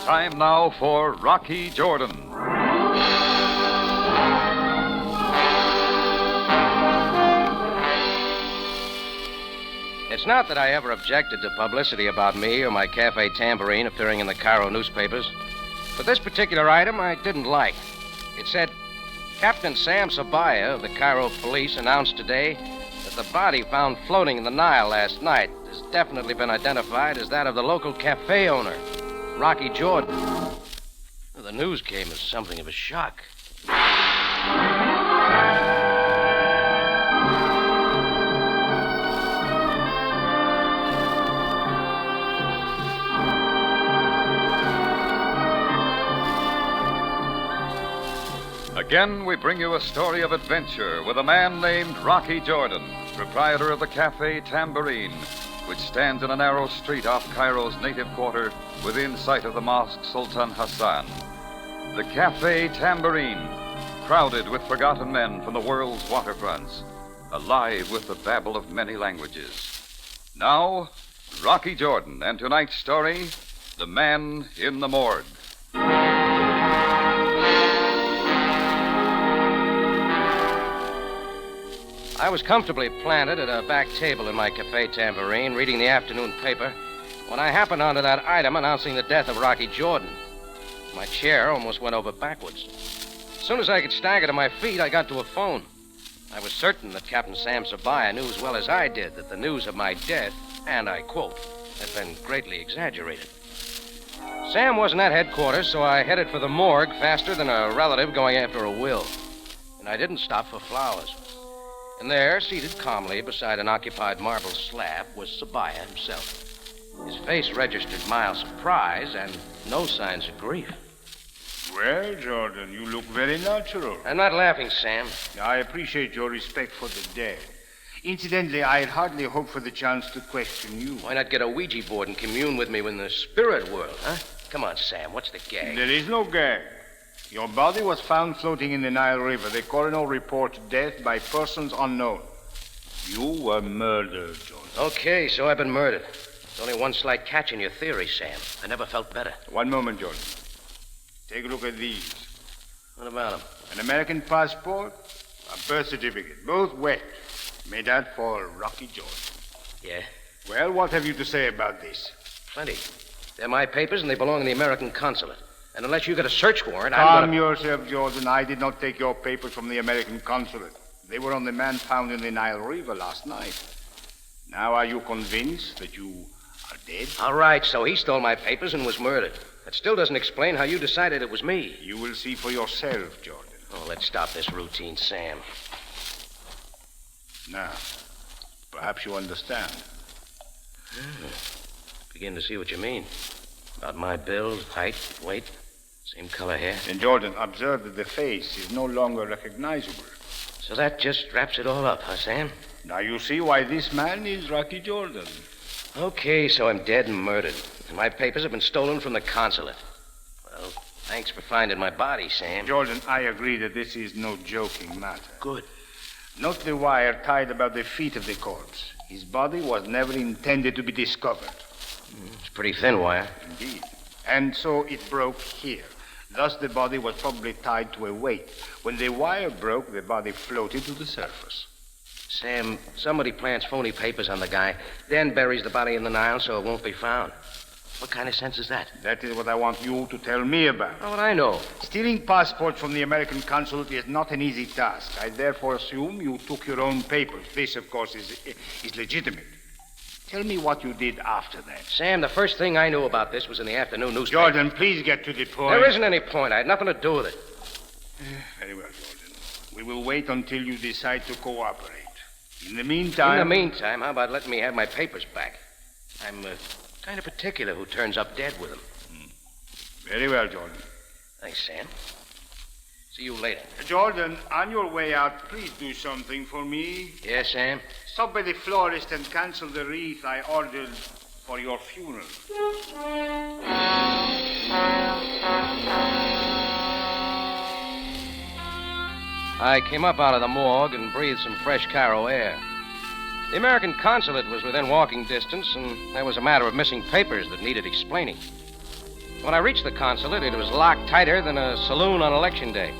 Time now for Rocky Jordan. It's not that I ever objected to publicity about me or my Cafe Tambourine appearing in the Cairo newspapers, but this particular item I didn't like. It said, Captain Sam Sabaya of the Cairo police announced today that the body found floating in the Nile last night has definitely been identified as that of the local cafe owner, Rocky Jordan. Well, the news came as something of a shock. Again, we bring you a story of adventure with a man named Rocky Jordan, proprietor of the Cafe Tambourine, which stands in a narrow street off Cairo's native quarter within sight of the Mosque Sultan Hassan. The Cafe Tambourine, crowded with forgotten men from the world's waterfronts, alive with the babble of many languages. Now, Rocky Jordan, and tonight's story, The Man in the Morgue. I was comfortably planted at a back table in my Cafe Tambourine, reading the afternoon paper, when I happened onto that item announcing the death of Rocky Jordan. My chair almost went over backwards. As soon as I could stagger to my feet, I got to a phone. I was certain that Captain Sam Sabaya knew as well as I did that the news of my death, and I quote, had been greatly exaggerated. Sam wasn't at headquarters, so I headed for the morgue faster than a relative going after a will. And I didn't stop for flowers. And there, seated calmly beside an occupied marble slab, was Sabaya himself. His face registered mild surprise and no signs of grief. Well, Jordan, you look very natural. I'm not laughing, Sam. I appreciate your respect for the dead. Incidentally, I had hardly hoped for the chance to question you. Why not get a Ouija board and commune with me in the spirit world, huh? Come on, Sam, what's the gag? There is no gag. Your body was found floating in the Nile River. The coroner reports death by persons unknown. You were murdered, Jordan. Okay, so I've been murdered. There's only one slight catch in your theory, Sam. I never felt better. One moment, Jordan. Take a look at these. What about them? An American passport, a birth certificate, both wet. Made out for Rocky Jordan. Yeah? Well, what have you to say about this? Plenty. They're my papers, and they belong in the American consulate. And unless you get a search warrant, Calm yourself, Jordan. I did not take your papers from the American consulate. They were on the man found in the Nile River last night. Now, are you convinced that you are dead? All right, so he stole my papers and was murdered. That still doesn't explain how you decided it was me. You will see for yourself, Jordan. Oh, let's stop this routine, Sam. Now, perhaps you understand. Begin to see what you mean. About my build, height, weight, same color hair. Then, Jordan, observe that the face is no longer recognizable. So that just wraps it all up, huh, Sam? Now you see why this man is Rocky Jordan. Okay, so I'm dead and murdered. And my papers have been stolen from the consulate. Well, thanks for finding my body, Sam. Jordan, I agree that this is no joking matter. Good. Note the wire tied about the feet of the corpse. His body was never intended to be discovered. It's pretty thin wire. Indeed. And so it broke here. Thus, the body was probably tied to a weight. When the wire broke, the body floated to the surface. Sam, somebody plants phony papers on the guy, then buries the body in the Nile so it won't be found. What kind of sense is that? That is what I want you to tell me about. Oh, what I know. Stealing passports from the American consulate is not an easy task. I therefore assume you took your own papers. This, of course, is legitimate. Tell me what you did after that. Sam, the first thing I knew about this was in the afternoon newspaper. Jordan, please get to the point. There isn't any point. I had nothing to do with it. Very well, Jordan. We will wait until you decide to cooperate. In the meantime, how about letting me have my papers back? I'm kind of particular who turns up dead with them. Very well, Jordan. Thanks, Sam. See you later. Jordan, on your way out, please do something for me. Yes, Sam? Stop by the florist and cancel the wreath I ordered for your funeral. I came up out of the morgue and breathed some fresh Cairo air. The American consulate was within walking distance, and there was a matter of missing papers that needed explaining. When I reached the consulate, it was locked tighter than a saloon on election day.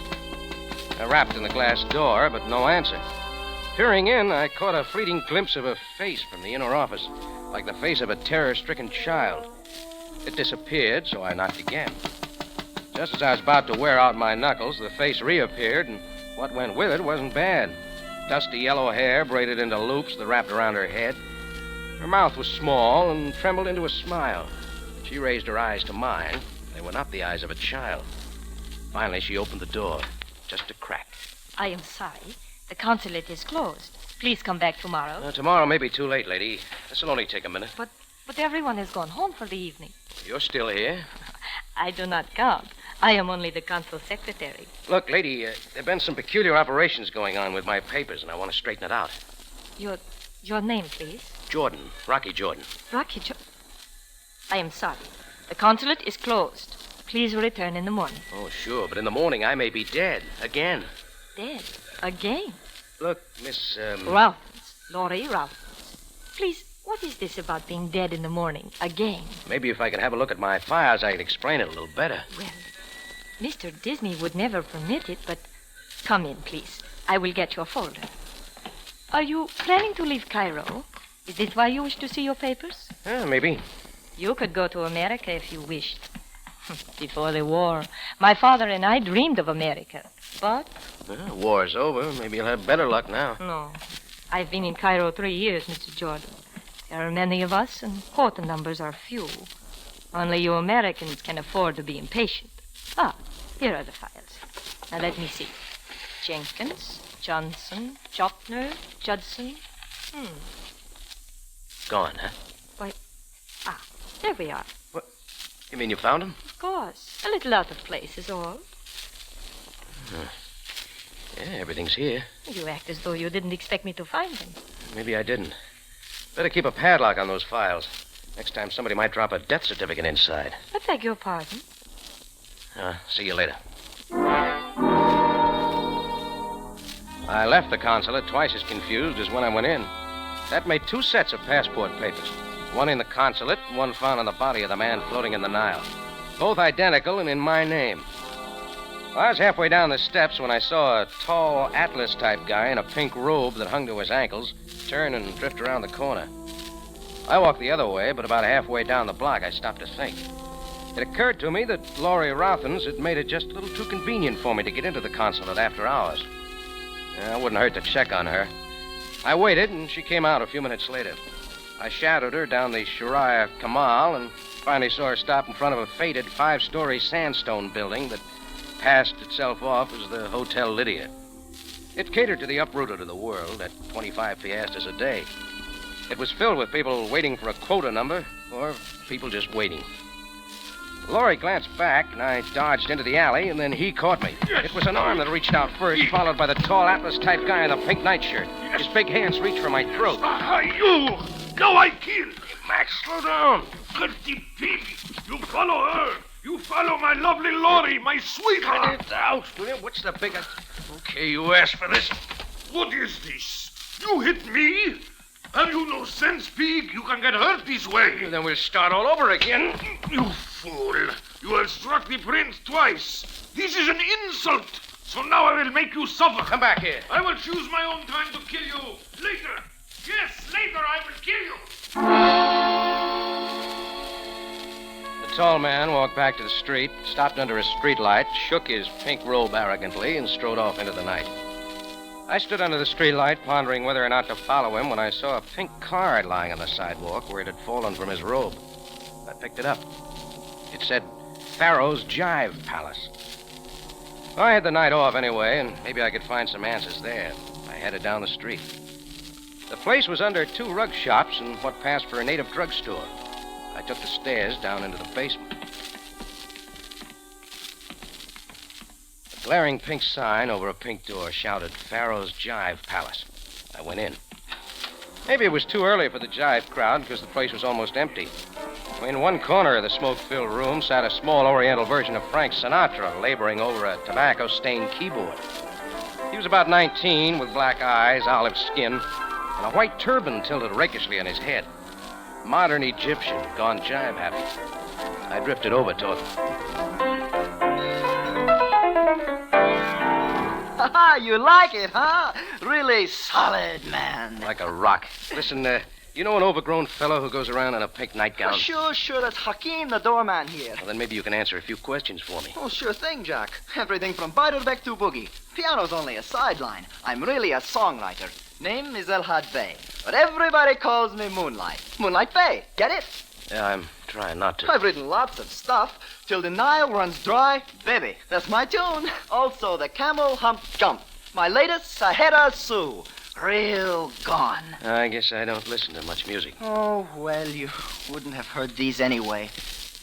I rapped on the glass door, but no answer. Peering in, I caught a fleeting glimpse of a face from the inner office, like the face of a terror-stricken child. It disappeared, so I knocked again. Just as I was about to wear out my knuckles, the face reappeared, and what went with it wasn't bad. Dusty yellow hair braided into loops that wrapped around her head. Her mouth was small and trembled into a smile. She raised her eyes to mine. They were not the eyes of a child. Finally, she opened the door, just a crack. I am sorry. The consulate is closed. Please come back tomorrow. Tomorrow may be too late, lady. This will only take a minute. But everyone has gone home for the evening. You're still here? I do not count. I am only the consul secretary. Look, lady, there have been some peculiar operations going on with my papers, and I want to straighten it out. Your name, please? Jordan. Rocky Jordan. Rocky Jordan. I am sorry. The consulate is closed. Please return in the morning. Oh, sure, but in the morning I may be dead. Again. Dead? Again? Look, Miss, Ralphins. Laurie Ralphins. Please, what is this about being dead in the morning? Again? Maybe if I could have a look at my files, I could explain it a little better. Well, Mr. Disney would never permit it, but come in, please. I will get your folder. Are you planning to leave Cairo? Is this why you wish to see your papers? Maybe. You could go to America if you wished. Before the war, my father and I dreamed of America. But... War's over. Maybe you'll have better luck now. No. I've been in Cairo 3 years, Mr. Jordan. There are many of us, and quota numbers are few. Only you Americans can afford to be impatient. Here are the files. Now let me see. Jenkins, Johnson, Chopner, Judson. Gone, huh? Why, there we are. What? You mean you found him? Of course. A little out of place is all. Yeah, everything's here. You act as though you didn't expect me to find them. Maybe I didn't. Better keep a padlock on those files. Next time somebody might drop a death certificate inside. I beg your pardon. See you later. I left the consulate twice as confused as when I went in. That made 2 sets of passport papers. One in the consulate, one found on the body of the man floating in the Nile. Both identical and in my name. I was halfway down the steps when I saw a tall Atlas-type guy in a pink robe that hung to his ankles turn and drift around the corner. I walked the other way, but about halfway down the block, I stopped to think. It occurred to me that Laurie Ralphins had made it just a little too convenient for me to get into the consulate after hours. It wouldn't hurt to check on her. I waited, and she came out a few minutes later. I shadowed her down the Sharia Kamal and finally saw her stop in front of a faded 5-story sandstone building that passed itself off as the Hotel Lydia. It catered to the uprooted of the world at 25 piastres a day. It was filled with people waiting for a quota number or people just waiting. Laurie glanced back, and I dodged into the alley, and then he caught me. It was an arm that reached out first, followed by the tall Atlas-type guy in the pink nightshirt. His big hands reached for my throat. You! Now I kill! Max, slow down. Dirty pig! You follow her! You follow my lovely Laurie, my sweetheart! Get it out. What's the biggest... Okay, you asked for this. What is this? You hit me? Have you no sense, pig? You can get hurt this way. Then we'll start all over again. You fool! You have struck the prince twice. This is an insult. So now I will make you suffer. Come back here. I will choose my own time to kill you. Later. Yes, later I will kill you. The tall man walked back to the street, stopped under a streetlight, shook his pink robe arrogantly, and strode off into the night. I stood under the streetlight, pondering whether or not to follow him when I saw a pink card lying on the sidewalk where it had fallen from his robe. I picked it up. It said, Pharaoh's Jive Palace. I had the night off anyway, and maybe I could find some answers there. I headed down the street. The place was under 2 rug shops and what passed for a native drugstore. I took the stairs down into the basement. A glaring pink sign over a pink door shouted, Pharaoh's Jive Palace. I went in. Maybe it was too early for the jive crowd because the place was almost empty. In one corner of the smoke-filled room sat a small oriental version of Frank Sinatra laboring over a tobacco-stained keyboard. He was about 19 with black eyes, olive skin, and a white turban tilted rakishly on his head. Modern Egyptian, gone jive happy. I drifted over toward them. You like it, huh? Really solid, man. Like a rock. Listen, you know an overgrown fellow who goes around in a pink nightgown? Oh, sure. That's Hakeem, the doorman here. Well, then maybe you can answer a few questions for me. Oh, sure thing, Jack. Everything from Beiderbecke to Boogie. Piano's only a sideline. I'm really a songwriter. Name is El Had Bey, but everybody calls me Moonlight. Moonlight Bey, get it? Yeah, I'm trying not to. I've written lots of stuff. Till the Nile runs dry, baby. That's my tune. Also, the Camel Hump Jump. My latest, Sahara Sue. Real gone. I guess I don't listen to much music. Oh, well, you wouldn't have heard these anyway.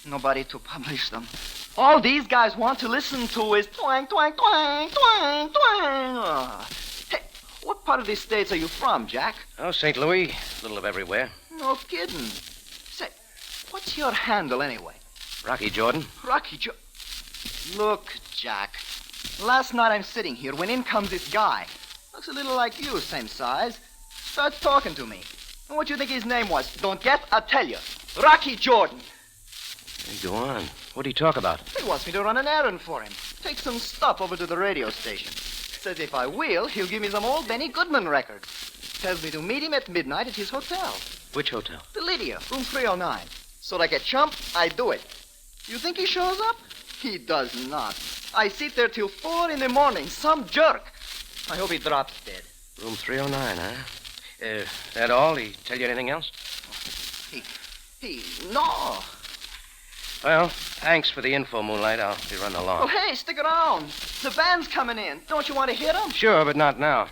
Nobody to publish them. All these guys want to listen to is twang, twang, twang, twang, twang. Hey, what part of these states are you from, Jack? Oh, St. Louis. A little of everywhere. No kidding. Say, what's your handle anyway? Rocky Jordan. Rocky Look, Jack. Last night I'm sitting here when in comes this guy. Looks a little like you, same size. Starts talking to me. And what you think his name was? Don't get? I'll tell you. Rocky Jordan. Hey, go on. What do you talk about? He wants me to run an errand for him. Take some stuff over to the radio station. Says if I will, he'll give me some old Benny Goodman records. Tells me to meet him at midnight at his hotel. Which hotel? The Lydia, room 309. So like a chump, I do it. You think he shows up? He does not. I sit there till 4 in the morning, some jerk. I hope he drops dead. Room 309, huh? That all? He tell you anything else? No. Well, thanks for the info, Moonlight. I'll be running along. Oh, hey, stick around. The band's coming in. Don't you want to hear them? Sure, but not now.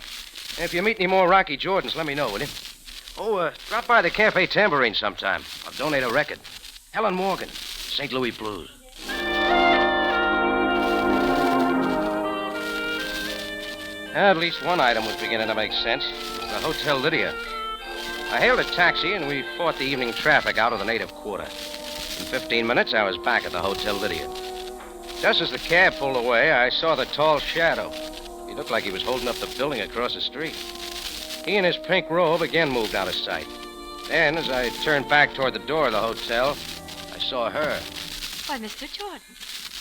If you meet any more Rocky Jordans, let me know, will you? Oh, drop by the Cafe Tambourine sometime. I'll donate a record. Helen Morgan, St. Louis Blues. At least one item was beginning to make sense. The Hotel Lydia. I hailed a taxi, and we fought the evening traffic out of the native quarter. In 15 minutes, I was back at the Hotel Lydia. Just as the cab pulled away, I saw the tall shadow. He looked like he was holding up the building across the street. He and his pink robe again moved out of sight. Then, as I turned back toward the door of the hotel, I saw her. Why, Mr. Jordan,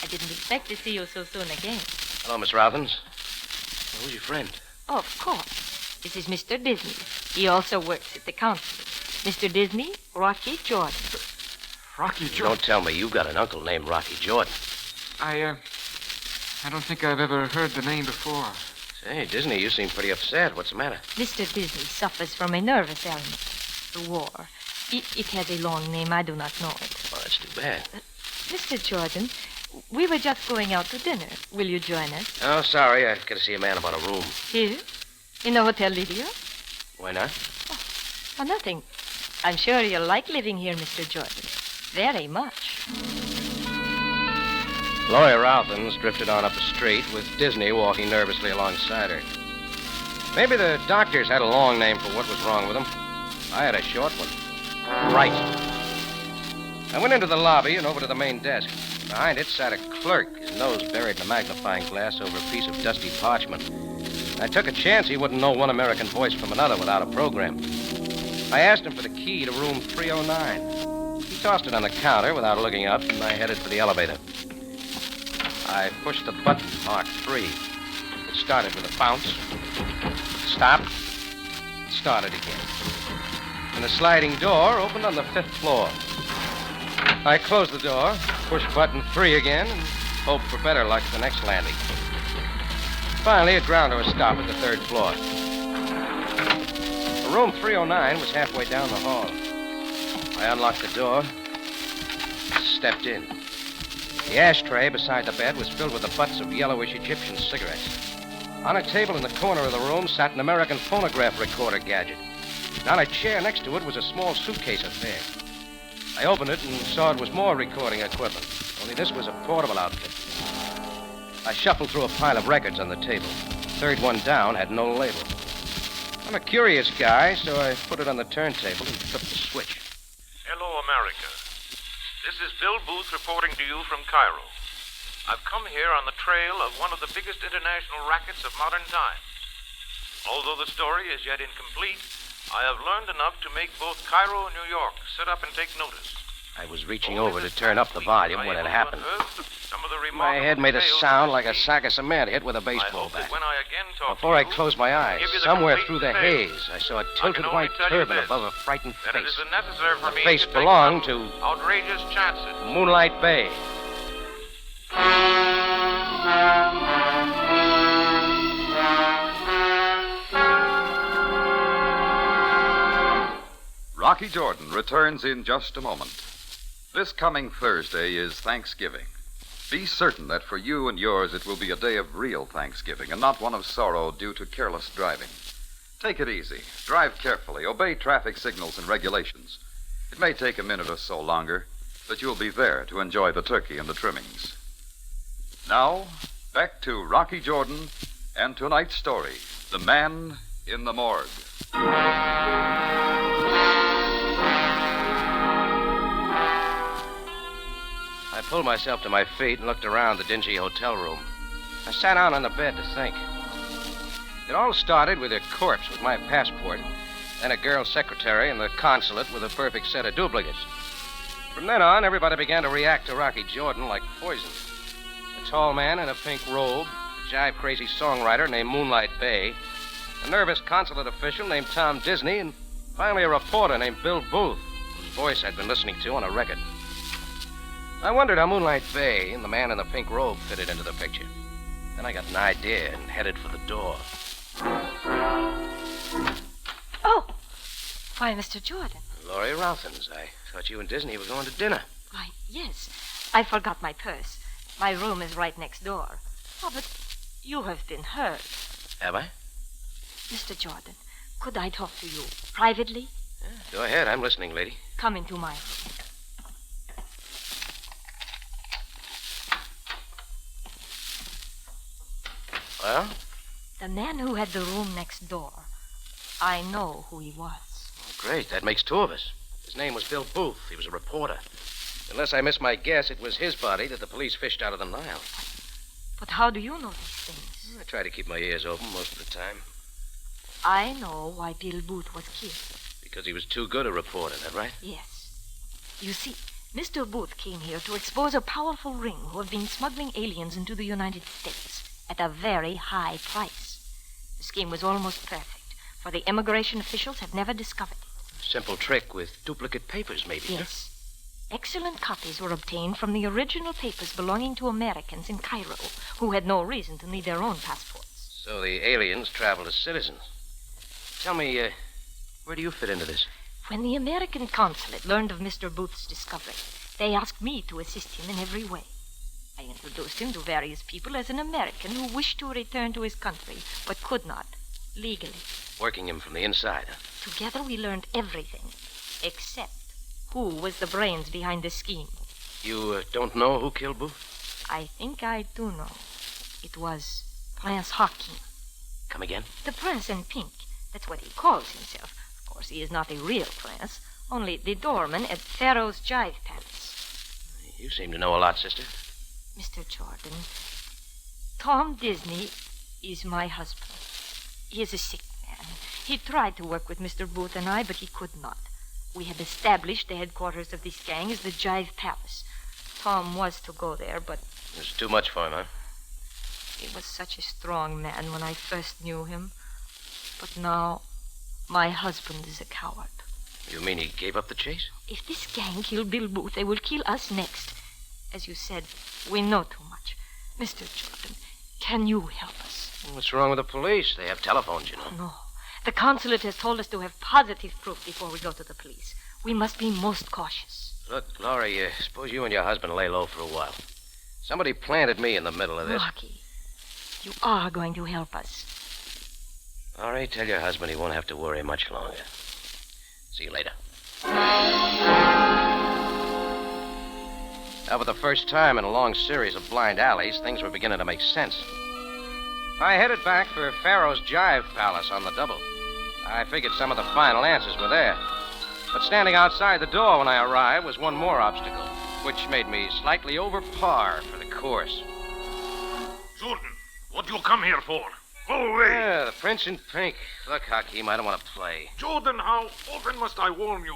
I didn't expect to see you so soon again. Hello, Miss Rothens. Who's your friend? Oh, of course. This is Mr. Disney. He also works at the consulate. Mr. Disney, Rocky Jordan. Rocky Jordan? Don't tell me you've got an uncle named Rocky Jordan. I don't think I've ever heard the name before. Say, Disney, you seem pretty upset. What's the matter? Mr. Disney suffers from a nervous ailment. The war. It has a long name. I do not know it. Well, that's too bad. Mr. Jordan, we were just going out to dinner. Will you join us? Oh, sorry. I've got to see a man about a room. Here? In the Hotel Lydia? Why not? Oh, nothing. I'm sure you'll like living here, Mr. Jordan. Very much. Lawyer Rothens drifted on up the street with Disney walking nervously alongside her. Maybe the doctors had a long name for what was wrong with him. I had a short one. Right. I went into the lobby and over to the main desk. Behind it sat a clerk, his nose buried in a magnifying glass over a piece of dusty parchment. I took a chance he wouldn't know one American voice from another without a program. I asked him for the key to room 309. He tossed it on the counter without looking up, and I headed for the elevator. I pushed the button marked 3. It started with a bounce. Stopped. Started again. And the sliding door opened on the 5th floor. I closed the door, pushed button 3 again, and hoped for better luck at the next landing. Finally, it ground to a stop at the 3rd floor. Room 309 was halfway down the hall. I unlocked the door, stepped in. The ashtray beside the bed was filled with the butts of yellowish Egyptian cigarettes. On a table in the corner of the room sat an American phonograph recorder gadget. And on a chair next to it was a small suitcase affair. I opened it and saw it was more recording equipment, only this was a portable outfit. I shuffled through a pile of records on the table. The 3rd one down had no label. I'm a curious guy, so I put it on the turntable and flipped the switch. Hello, America. This is Bill Booth reporting to you from Cairo. I've come here on the trail of one of the biggest international rackets of modern times. Although the story is yet incomplete, I have learned enough to make both Cairo and New York sit up and take notice. I was reaching over to turn up the volume when it happened. Some of the My head made a remarkable sound like a tales sack of cement hit with a I baseball hope that bat. when I again talk Before I to you, closed my eyes, give you the somewhere complete through the details. haze, I saw a I tilted can only white tell you turban this, above a frightened that it face. is necessary for The me face to take belonged some to outrageous chances. Moonlight Bay. Rocky Jordan returns in just a moment. This coming Thursday is Thanksgiving. Be certain that for you and yours it will be a day of real Thanksgiving and not one of sorrow due to careless driving. Take it easy. Drive carefully. Obey traffic signals and regulations. It may take a minute or so longer, but you'll be there to enjoy the turkey and the trimmings. Now, back to Rocky Jordan and tonight's story, The Man in the Morgue. I pulled myself to my feet and looked around the dingy hotel room. I sat down on the bed to think. It all started with a corpse with my passport, then a girl secretary in the consulate with a perfect set of duplicates. From then on, everybody began to react to Rocky Jordan like poison. A tall man in a pink robe, a jive-crazy songwriter named Moonlight Bay, a nervous consulate official named Tom Disney, and finally a reporter named Bill Booth, whose voice I'd been listening to on a record. I wondered how Moonlight Bay and the man in the pink robe fitted into the picture. Then I got an idea and headed for the door. Oh! Why, Mr. Jordan. Laurie Rothens, I thought you and Disney were going to dinner. Why, yes. I forgot my purse. My room is right next door. Oh, but you have been hurt. Have I? Mr. Jordan, could I talk to you privately? Yeah, go ahead. I'm listening, lady. Come into my room. Well? The man who had the room next door. I know who he was. Oh, great. That makes two of us. His name was Bill Booth. He was a reporter. Unless I miss my guess, it was his body that the police fished out of the Nile. But how do you know these things? I try to keep my ears open most of the time. I know why Bill Booth was killed. Because he was too good a reporter, that right? Yes. You see, Mr. Booth came here to expose a powerful ring who have been smuggling aliens into the United States at a very high price. The scheme was almost perfect, for the immigration officials have never discovered it. Simple trick with duplicate papers, maybe. Yes. Excellent copies were obtained from the original papers belonging to Americans in Cairo, who had no reason to need their own passports. So the aliens traveled as citizens. Tell me, where do you fit into this? When the American consulate learned of Mr. Booth's discovery, they asked me to assist him in every way. I introduced him to various people as an American who wished to return to his country, but could not, legally. Working him from the inside, huh? Together we learned everything, except who was the brains behind the scheme. You don't know who killed Booth? I think I do know. It was Prince Hakim. Come again? The prince in pink. That's what he calls himself. Of course, he is not a real prince, only the doorman at Pharaoh's Jive Palace. You seem to know a lot, sister. Mr. Jordan, Tom Disney is my husband. He is a sick man. He tried to work with Mr. Booth and I, but he could not. We had established the headquarters of this gang as the Jive Palace. Tom was to go there, but It was too much for him, huh? he was such a strong man when I first knew him. But now, my husband is a coward. You mean he gave up the chase? If this gang killed Bill Booth, they will kill us next. As you said, we know too much. Mr. Jordan, can you help us? What's wrong with the police? They have telephones, you know. No. The consulate has told us to have positive proof before we go to the police. We must be most cautious. Look, Laurie, suppose you and your husband lay low for a while. Somebody planted me in the middle of this. Rocky, you are going to help us. Laurie, tell your husband he won't have to worry much longer. See you later. Now, for the first time in a long series of blind alleys, things were beginning to make sense. I headed back for Pharaoh's Jive Palace on the double. I figured some of the final answers were there. But standing outside the door when I arrived was one more obstacle, which made me slightly over par for the course. Jordan, what do you come here for? Go away. Yeah, the Prince in Pink. Look, Hakim, I don't want to play. Jordan, how often must I warn you?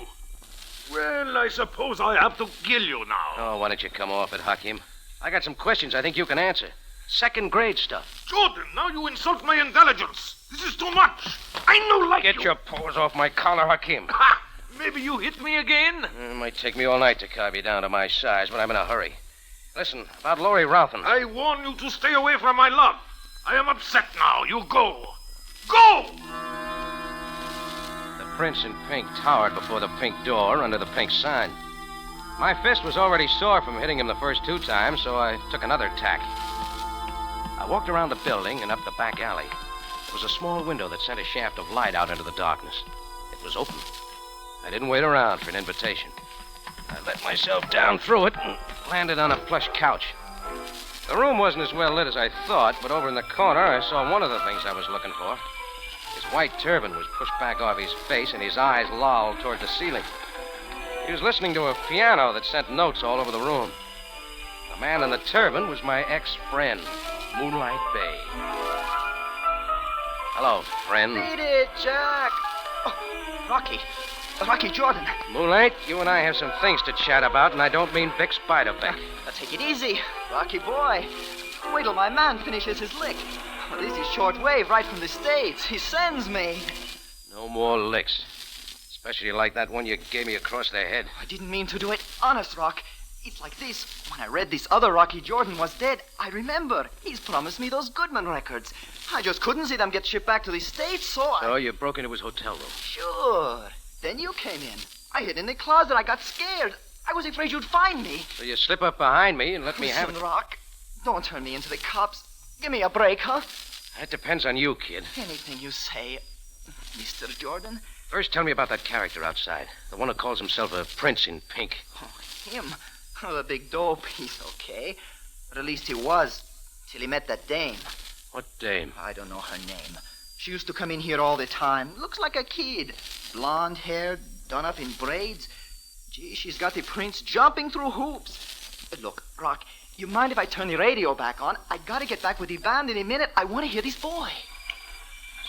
Well, I suppose I have to kill you now. Oh, why don't you come off it, Hakim? I got some questions I think you can answer. Second grade stuff. Jordan, now you insult my intelligence. This is too much. I know like Get you. your paws off my collar, Hakim. Ha! Maybe you hit me again? It might take me all night to carve you down to my size, but I'm in a hurry. Listen, about Laurie Routhen. I warn you to stay away from my love. I am upset now. You go. Go! The prince in pink towered before the pink door under the pink sign. My fist was already sore from hitting him the first 2 times, so I took another tack. I walked around the building and up the back alley. There was a small window that sent a shaft of light out into the darkness. It was open. I didn't wait around for an invitation. I let myself down through it and landed on a plush couch. The room wasn't as well lit as I thought, but over in the corner I saw one of the things I was looking for. His white turban was pushed back off his face and his eyes lolled toward the ceiling. He was listening to a piano that sent notes all over the room. The man in the turban was my ex-friend, Moonlight Bay. Hello, friend. Beat it, Jack. Oh, Rocky. Rocky Jordan. Moonlight, you and I have some things to chat about, and I don't mean Vic Spiderbeck. Now take it easy, Rocky boy. Wait till my man finishes his lick. Well, this is shortwave right from the States. He sends me. No more licks. Especially like that one you gave me across the head. I didn't mean to do it. Honest, Rock. It's like this. When I read this other Rocky Jordan was dead, I remember. He's promised me those Goodman records. I just couldn't see them get shipped back to the States, so I... So you broke into his hotel room. Sure. Then you came in. I hid in the closet. I got scared. I was afraid you'd find me. So you slip up behind me and let me have it. Listen, Rock. Don't turn me into the cops. Give me a break, huh? That depends on you, kid. Anything you say, Mr. Jordan. First, tell me about that character outside. The one who calls himself a prince in pink. Oh, him? Oh, the big dope. He's okay. But at least he was. Till he met that dame. What dame? I don't know her name. She used to come in here all the time. Looks like a kid. Blonde hair, done up in braids. Gee, she's got the prince jumping through hoops. Look, Rock, you mind if I turn the radio back on? I gotta get back with the band in a minute. I want to hear this boy.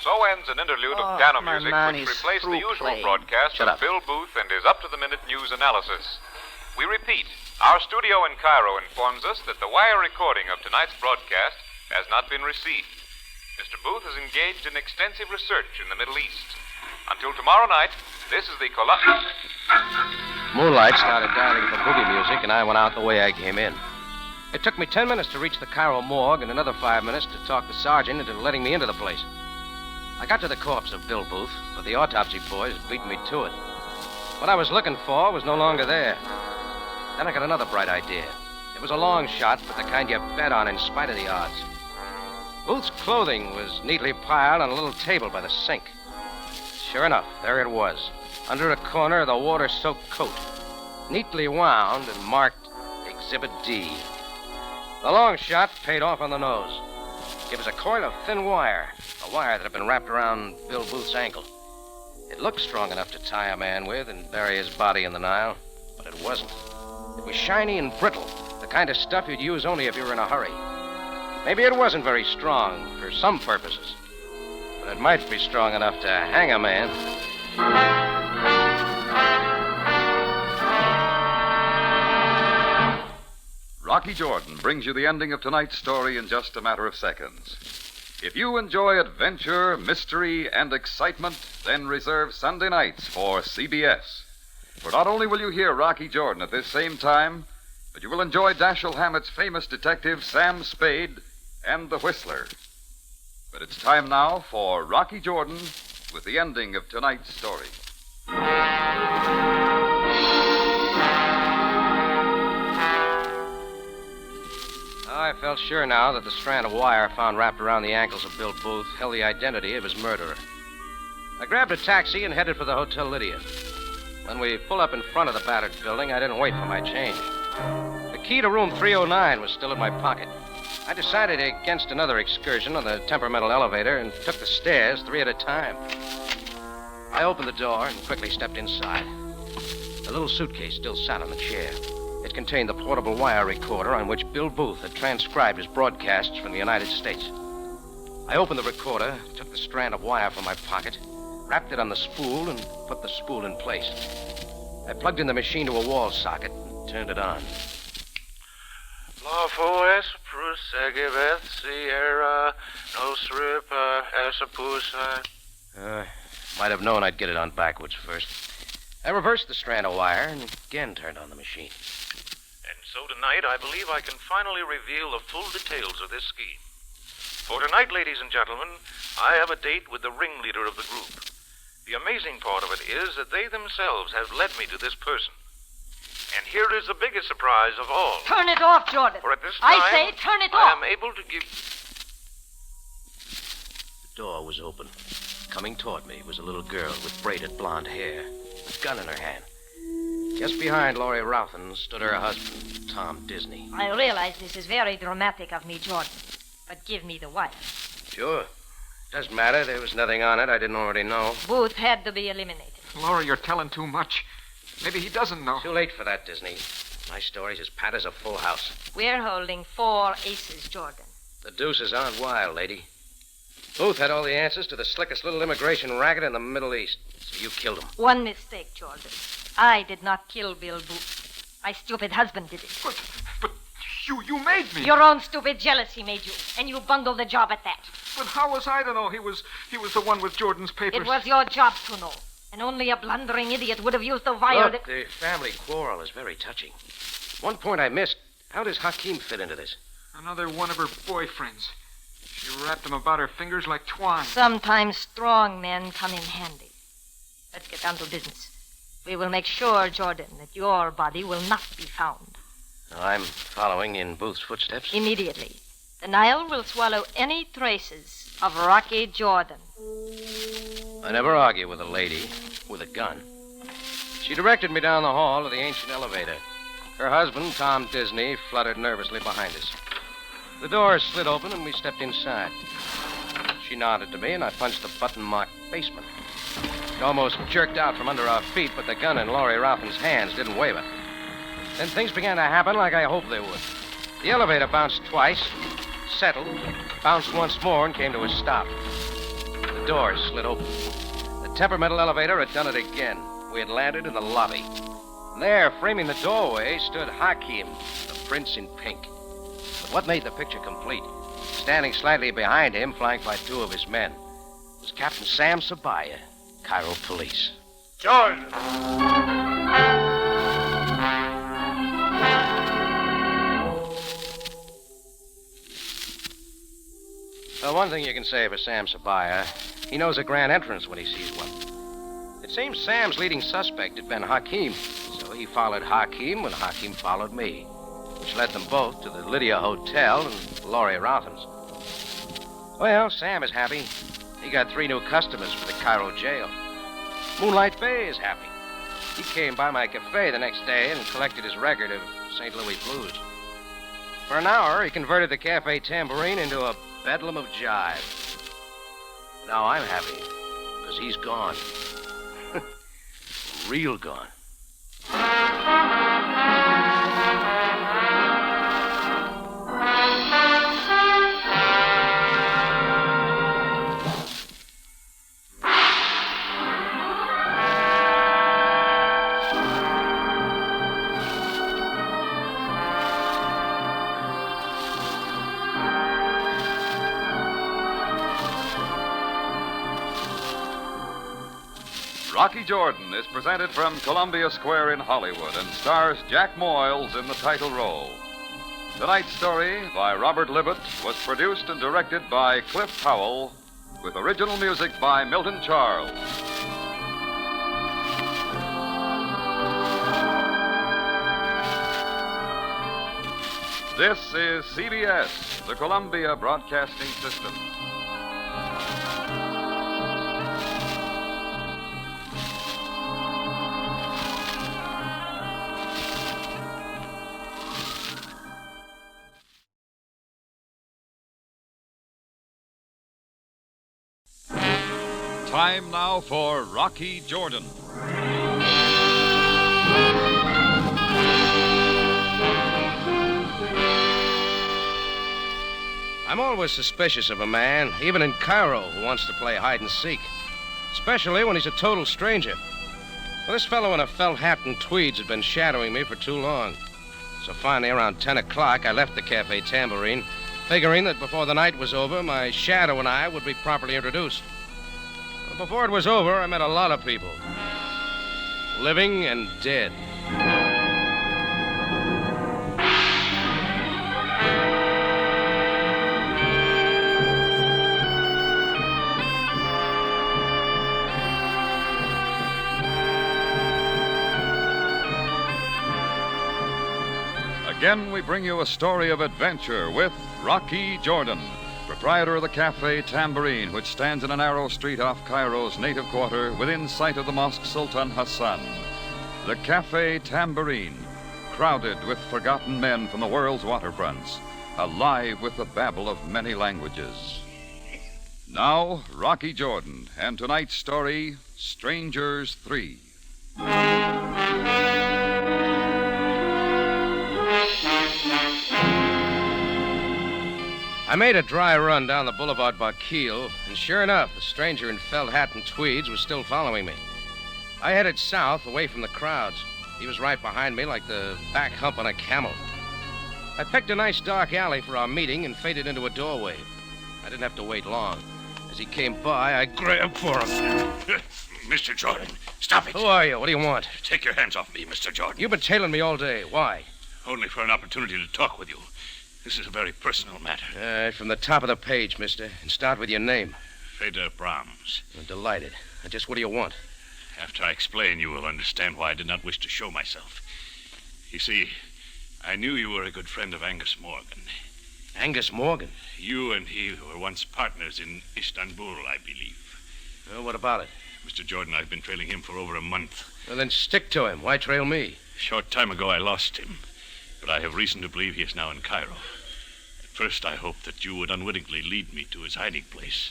So ends an interlude of Oh, piano my music man which is replaced the through usual playing. broadcast Shut of up. Bill Booth and his up-to-the-minute news analysis. We repeat, our studio in Cairo informs us that the wire recording of tonight's broadcast has not been received. Mr. Booth is engaged in extensive research in the Middle East. Until tomorrow night, this is the Moonlight started dialing for boogie music, and I went out the way I came in. It took me 10 minutes to reach the Cairo morgue and another 5 minutes to talk the sergeant into letting me into the place. I got to the corpse of Bill Booth, but the autopsy boys beat me to it. What I was looking for was no longer there. Then I got another bright idea. It was a long shot, but the kind you bet on in spite of the odds. Booth's clothing was neatly piled on a little table by the sink. Sure enough, there it was, under a corner of the water-soaked coat, neatly wound and marked Exhibit D. The long shot paid off on the nose. It was a coil of thin wire, a wire that had been wrapped around Bill Booth's ankle. It looked strong enough to tie a man with and bury his body in the Nile, but it wasn't. It was shiny and brittle, the kind of stuff you'd use only if you were in a hurry. Maybe it wasn't very strong for some purposes, but it might be strong enough to hang a man. Rocky Jordan brings you the ending of tonight's story in just a matter of seconds. If you enjoy adventure, mystery, and excitement, then reserve Sunday nights for CBS. For not only will you hear Rocky Jordan at this same time, but you will enjoy Dashiell Hammett's famous detective Sam Spade and the Whistler. But it's time now for Rocky Jordan with the ending of tonight's story. I felt sure now that the strand of wire found wrapped around the ankles of Bill Booth held the identity of his murderer. I grabbed a taxi and headed for the Hotel Lydia. When we pulled up in front of the battered building, I didn't wait for my change. The key to room 309 was still in my pocket. I decided against another excursion on the temperamental elevator and took the stairs 3 at a time. I opened the door and quickly stepped inside. The little suitcase still sat on the chair. It contained the portable wire recorder on which Bill Booth had transcribed his broadcasts from the United States. I opened the recorder, took the strand of wire from my pocket, wrapped it on the spool, and put the spool in place. I plugged in the machine to a wall socket and turned it on. Lawful Prosegibeth Sierra Nosripa Esapusa. Might have known I'd get it on backwards first. I reversed the strand of wire and again turned on the machine. And so tonight, I believe I can finally reveal the full details of this scheme. For tonight, ladies and gentlemen, I have a date with the ringleader of the group. The amazing part of it is that they themselves have led me to this person. And here is the biggest surprise of all. Turn it off, Jordan. For at this time, I say turn it I off. am able to give... The door was open. Coming toward me was a little girl with braided blonde hair, a gun in her hand. Just behind Laurie Routhen stood her husband, Tom Disney. I realize this is very dramatic of me, Jordan. But give me the wire. Sure. Doesn't matter. There was nothing on it I didn't already know. Booth had to be eliminated. Laura, you're telling too much. Maybe he doesn't know. Too late for that, Disney. My story's as pat as a full house. We're holding 4 aces, Jordan. The deuces aren't wild, lady. Booth had all the answers to the slickest little immigration racket in the Middle East. So you killed him. One mistake, Jordan. I did not kill Bill Booth. My stupid husband did it. But you made me. Your own stupid jealousy made you, and you bungled the job at that. But how was I to know he was the one with Jordan's papers? It was your job to know. And only a blundering idiot would have used the wire Look, the family quarrel is very touching. One point I missed. How does Hakim fit into this? Another one of her boyfriends. She wrapped him about her fingers like twine. Sometimes strong men come in handy. Let's get down to business. We will make sure, Jordan, that your body will not be found. I'm following in Booth's footsteps. Immediately. The Nile will swallow any traces of Rocky Jordan. I never argue with a lady with a gun. She directed me down the hall to the ancient elevator. Her husband, Tom Disney, fluttered nervously behind us. The door slid open and we stepped inside. She nodded to me and I punched the button-marked basement. It almost jerked out from under our feet, but the gun in Laurie Routhen's hands didn't waver. Then things began to happen like I hoped they would. The elevator bounced twice, settled, bounced once more, and came to a stop. The door slid open. The temperamental elevator had done it again. We had landed in the lobby. And there, framing the doorway, stood Hakim, the prince in pink. But what made the picture complete, standing slightly behind him, flanked by 2 of his men, was Captain Sam Sabaya, Cairo Police. Jordan! Well, one thing you can say for Sam Sabaya, he knows a grand entrance when he sees one. It seems Sam's leading suspect had been Hakim, so he followed Hakim when Hakim followed me, which led them both to the Lydia Hotel and Laurie Routhen's. Well, Sam is happy. He got 3 new customers for the Cairo jail. Moonlight Bay is happy. He came by my cafe the next day and collected his record of St. Louis blues. For an hour, he converted the Cafe Tambourine into a bedlam of jive. Now I'm happy, because he's gone. Real gone. Rocky Jordan is presented from Columbia Square in Hollywood and stars Jack Moyles in the title role. Tonight's story, by Robert Libet, was produced and directed by Cliff Howell, with original music by Milton Charles. This is CBS, the Columbia Broadcasting System. Time now for Rocky Jordan. I'm always suspicious of a man, even in Cairo, who wants to play hide and seek. Especially when he's a total stranger. Well, this fellow in a felt hat and tweeds had been shadowing me for too long. So finally, around 10 o'clock, I left the Cafe Tambourine, figuring that before the night was over, my shadow and I would be properly introduced. Well, before it was over, I met a lot of people. Living and dead. Again, we bring you a story of adventure with Rocky Jordan, proprietor of the Cafe Tambourine, which stands in a narrow street off Cairo's native quarter within sight of the Mosque Sultan Hassan. The Cafe Tambourine, crowded with forgotten men from the world's waterfronts, alive with the babble of many languages. Now, Rocky Jordan, and tonight's story, Strangers 3. I made a dry run down the boulevard Bakil, and sure enough, the stranger in felt hat and tweeds was still following me. I headed south, away from the crowds. He was right behind me like the back hump on a camel. I picked a nice dark alley for our meeting and faded into a doorway. I didn't have to wait long. As he came by, I grabbed for him. Mr. Jordan, stop it. Who are you? What do you want? Take your hands off me, Mr. Jordan. You've been tailing me all day. Why? Only for an opportunity to talk with you. This is a very personal matter. All right, from the top of the page, mister. And start with your name. Feder Brahms. I'm delighted. Just what do you want? After I explain, you will understand why I did not wish to show myself. You see, I knew you were a good friend of Angus Morgan. Angus Morgan? You and he were once partners in Istanbul, I believe. Well, what about it? Mr. Jordan, I've been trailing him for over a month. Well, then stick to him. Why trail me? A short time ago, I lost him. But I have reason to believe he is now in Cairo. At first, I hoped that you would unwittingly lead me to his hiding place.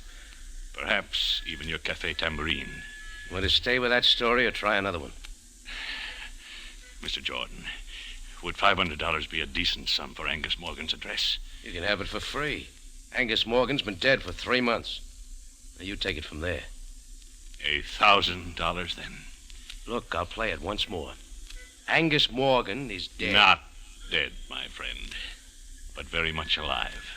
Perhaps even your Cafe Tambourine. Want to stay with that story or try another one? Mr. Jordan, would $500 be a decent sum for Angus Morgan's address? You can have it for free. Angus Morgan's been dead for 3 months. Now, you take it from there. $1,000 then? Look, I'll play it once more. Angus Morgan is dead. Not dead, my friend, but very much alive.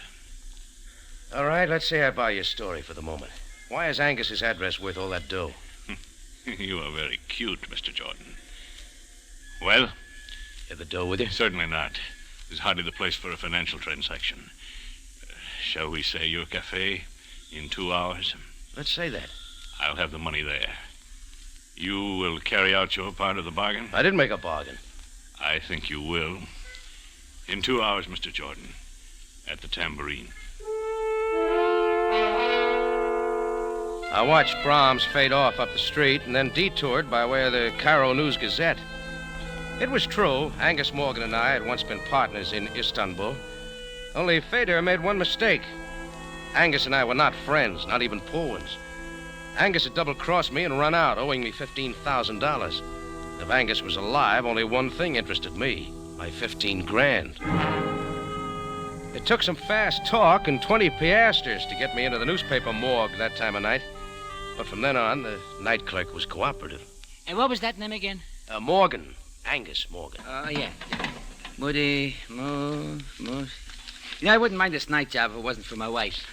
All right, let's say I buy your story for the moment. Why is Angus's address worth all that dough? You are very cute, Mr. Jordan. Well? You have the dough with you? Certainly not. This is hardly the place for a financial transaction. Shall we say your cafe in 2 hours? Let's say that. I'll have the money there. You will carry out your part of the bargain? I didn't make a bargain. I think you will. In 2 hours, Mr. Jordan, at the Tambourine. I watched Brahms fade off up the street and then detoured by way of the Cairo News-Gazette. It was true, Angus Morgan and I had once been partners in Istanbul. Only Feder made one mistake. Angus and I were not friends, not even poor ones. Angus had double-crossed me and run out, owing me $15,000. If Angus was alive, only one thing interested me, my 15 grand. It took some fast talk and 20 piastres to get me into the newspaper morgue that time of night. But from then on, the night clerk was cooperative. And what was that name again? Morgan. Angus Morgan. Oh, yeah. Moody, You know, I wouldn't mind this night job if it wasn't for my wife.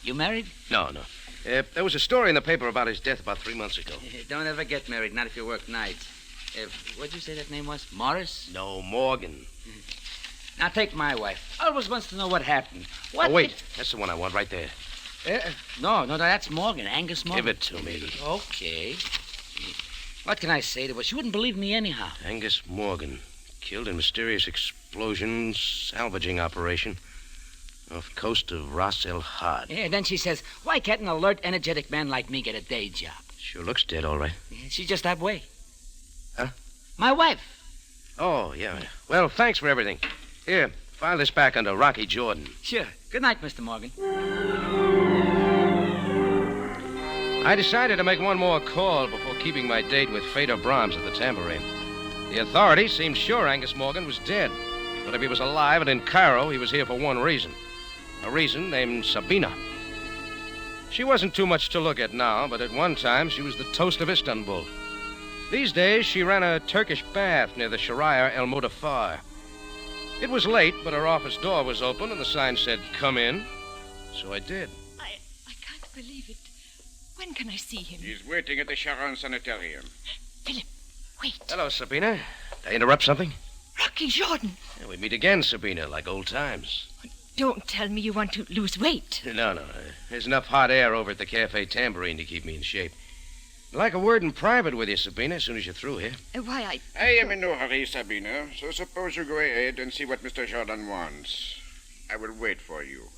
You married? No. There was a story in the paper about his death about 3 months ago. Don't ever get married, not if you work nights. What'd you say that name was? Morris? No, Morgan. Now, take my wife. Always wants to know what happened. Oh, wait. That's the one I want right there. No, that's Morgan, Angus Morgan. Give it to me. Okay. What can I say to her? She wouldn't believe me anyhow. Angus Morgan, killed in mysterious explosion, salvaging operation off coast of Ras El Had. Yeah, then she says, why can't an alert, energetic man like me get a day job? Sure looks dead, all right. Yeah, she's just that way. Huh? My wife. Oh, yeah. Well, thanks for everything. Here, file this back under Rocky Jordan. Sure. Good night, Mr. Morgan. I decided to make one more call before keeping my date with Feder Brahms at the Tambourine. The authorities seemed sure Angus Morgan was dead. But if he was alive and in Cairo, he was here for one reason. A reason named Sabina. She wasn't too much to look at now, but at one time she was the toast of Istanbul. These days, she ran a Turkish bath near the Sharia El Mudafar. It was late, but her office door was open, and the sign said, "Come in." So I did. I can't believe it. When can I see him? He's waiting at the Sharon Sanitarium. Philip, wait. Hello, Sabina. Did I interrupt something? Rocky Jordan. Yeah, we meet again, Sabina, like old times. Don't tell me you want to lose weight. No. There's enough hot air over at the Cafe Tambourine to keep me in shape. I'd like a word in private with you, Sabina, as soon as you're through here. Why, I am in no hurry, Sabina, so suppose you go ahead and see what Mr. Jordan wants. I will wait for you.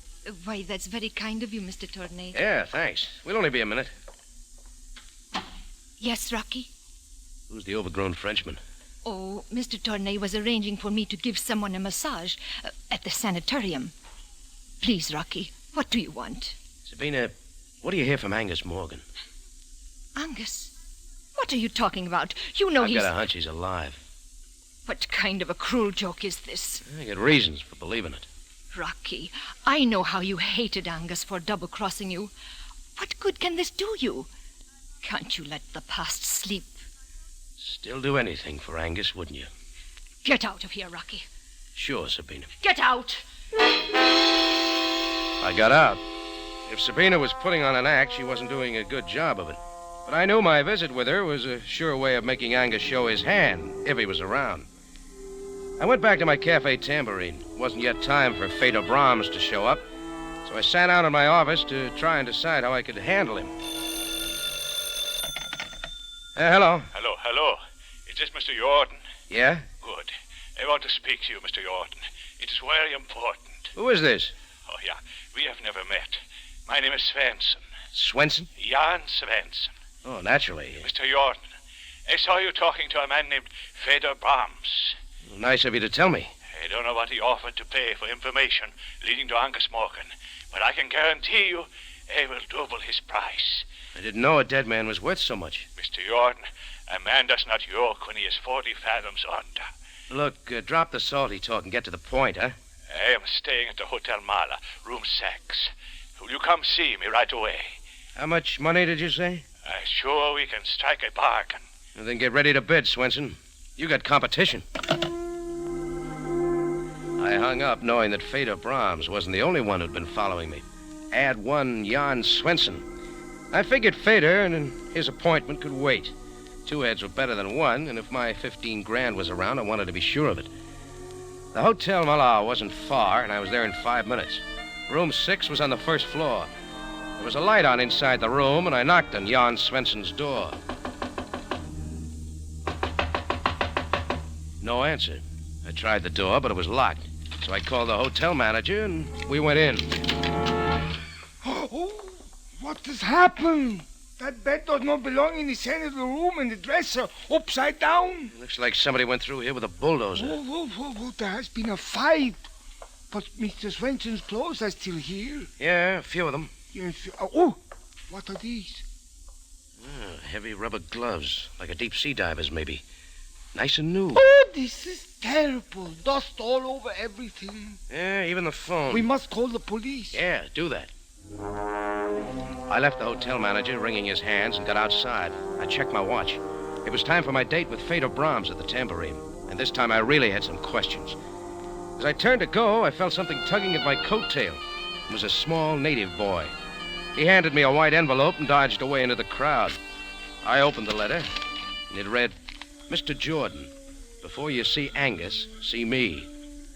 Why, that's very kind of you, Mr. Tournay. Yeah, thanks. We'll only be a minute. Yes, Rocky? Who's the overgrown Frenchman? Oh, Mr. Tournay was arranging for me to give someone a massage at the sanitarium. Please, Rocky, what do you want? Sabina, what do you hear from Angus Morgan? Angus? What are you talking about? You know I've he's... got a hunch he's alive. What kind of a cruel joke is this? I got reasons for believing it. Rocky, I know how you hated Angus for double-crossing you. What good can this do you? Can't you let the past sleep? Still do anything for Angus, wouldn't you? Get out of here, Rocky. Sure, Sabina. Get out! I got out. If Sabina was putting on an act, she wasn't doing a good job of it. But I knew my visit with her was a sure way of making Angus show his hand, if he was around. I went back to my Cafe Tambourine. It wasn't yet time for Feder Brahms to show up, so I sat down in my office to try and decide how I could handle him. Hello. Hello. Is this Mr. Jordan? Yeah? Good. I want to speak to you, Mr. Jordan. It is very important. Who is this? Oh, yeah. We have never met. My name is Svensson. Swenson? Jan Svensson. Oh, naturally. Mr. Jordan, I saw you talking to a man named Feder Brahms. Nice of you to tell me. I don't know what he offered to pay for information leading to Angus Morgan, but I can guarantee you I will double his price. I didn't know a dead man was worth so much. Mr. Jordan, a man does not yoke when he is 40 fathoms under. Look, drop the salty talk and get to the point, huh? I am staying at the Hotel Mala, room 6. Will you come see me right away? How much money did you say? I'm sure we can strike a bargain. Well, then get ready to bid, Swenson. You got competition. I hung up knowing that Feder Brahms wasn't the only one who'd been following me. Add one Jan Swenson. I figured Feder and his appointment could wait. 2 heads were better than 1, and if my 15 grand was around, I wanted to be sure of it. The Hotel Mala wasn't far, and I was there in 5 minutes. Room 6 was on the first floor. There was a light on inside the room, and I knocked on Jan Swenson's door. No answer. I tried the door, but it was locked. So I called the hotel manager, and we went in. Oh, what has happened? That bed does not belong in the center of the room, and the dresser upside down. Looks like somebody went through here with a bulldozer. Oh, there has been a fight. But Mr. Swenson's clothes are still here. Yeah, a few of them. Yes. Oh, what are these? Heavy rubber gloves, like a deep sea diver's, maybe. Nice and new. Oh, this is terrible. Dust all over everything. Yeah, even the phone. We must call the police. Yeah, do that. I left the hotel manager wringing his hands and got outside. I checked my watch. It was time for my date with Feder Brahms at the Tambourine, and this time I really had some questions. As I turned to go, I felt something tugging at my coattail. It was a small native boy. He handed me a white envelope and dodged away into the crowd. I opened the letter, and it read, "Mr. Jordan, before you see Angus, see me.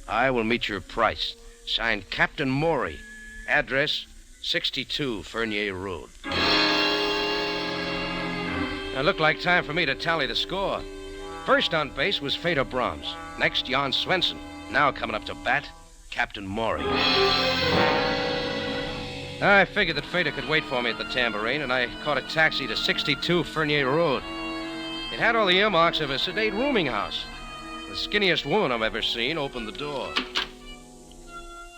I will meet your price. Signed, Captain Maury. Address, 62 Fernier Road." It looked like time for me to tally the score. First on base was Feder Brahms. Next, Jan Swenson. Now coming up to bat, Captain Maury. I figured that Feder could wait for me at the Tambourine, and I caught a taxi to 62 Fernier Road. It had all the earmarks of a sedate rooming house. The skinniest woman I've ever seen opened the door.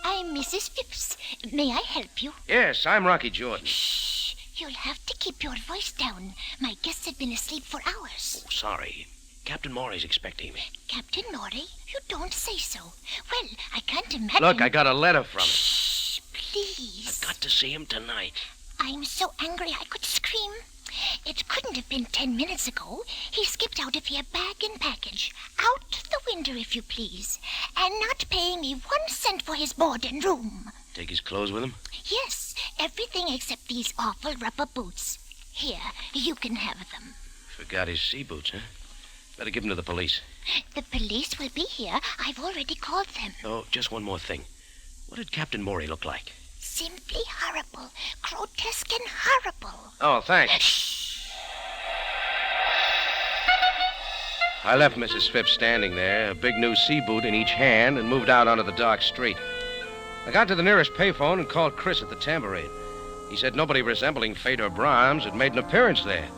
I'm Mrs. Phipps. May I help you? Yes, I'm Rocky Jordan. Shh. You'll have to keep your voice down. My guests have been asleep for hours. Oh, sorry. Captain Maury's expecting me. Captain Maury? You don't say so. Well, I can't imagine... Look, I got a letter from him. Shh, please. I've got to see him tonight. I'm so angry I could scream. It couldn't have been 10 minutes ago. He skipped out of here bag and package. Out the window, if you please. And not paying me 1 cent for his board and room. Take his clothes with him? Yes, everything except these awful rubber boots. Here, you can have them. Forgot his sea boots, huh? Better give him to the police. The police will be here. I've already called them. Oh, just one more thing. What did Captain Morey look like? Simply horrible. Grotesque and horrible. Oh, thanks. I left Mrs. Phipps standing there, a big new sea boot in each hand, and moved out onto the dark street. I got to the nearest payphone and called Chris at the Tambourine. He said nobody resembling Fedor Brahms had made an appearance there.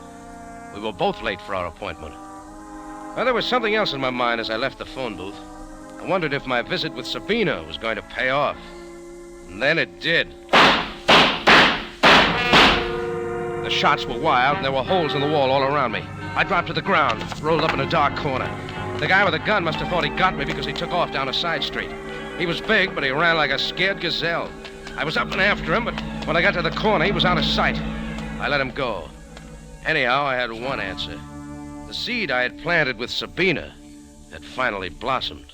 We were both late for our appointment. Well, there was something else in my mind as I left the phone booth. I wondered if my visit with Sabina was going to pay off. And then it did. The shots were wild, and there were holes in the wall all around me. I dropped to the ground, rolled up in a dark corner. The guy with the gun must have thought he got me because he took off down a side street. He was big, but he ran like a scared gazelle. I was up and after him, but when I got to the corner, he was out of sight. I let him go. Anyhow, I had one answer. The seed I had planted with Sabina had finally blossomed.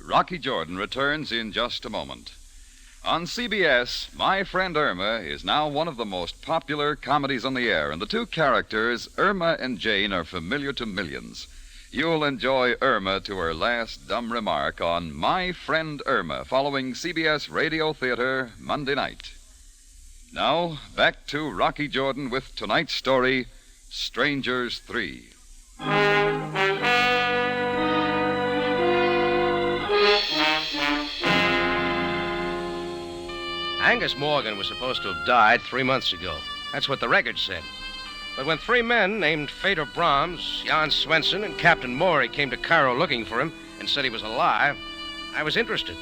Rocky Jordan returns in just a moment. On CBS, My Friend Irma is now one of the most popular comedies on the air, and the two characters, Irma and Jane, are familiar to millions. You'll enjoy Irma to her last dumb remark on My Friend Irma, following CBS Radio Theater Monday night. Now, back to Rocky Jordan with tonight's story, Strangers 3. Angus Morgan was supposed to have died 3 months ago. That's what the record said. But when 3 men named Fedor Brahms, Jan Swenson, and Captain Morey came to Cairo looking for him and said he was alive, I was interested.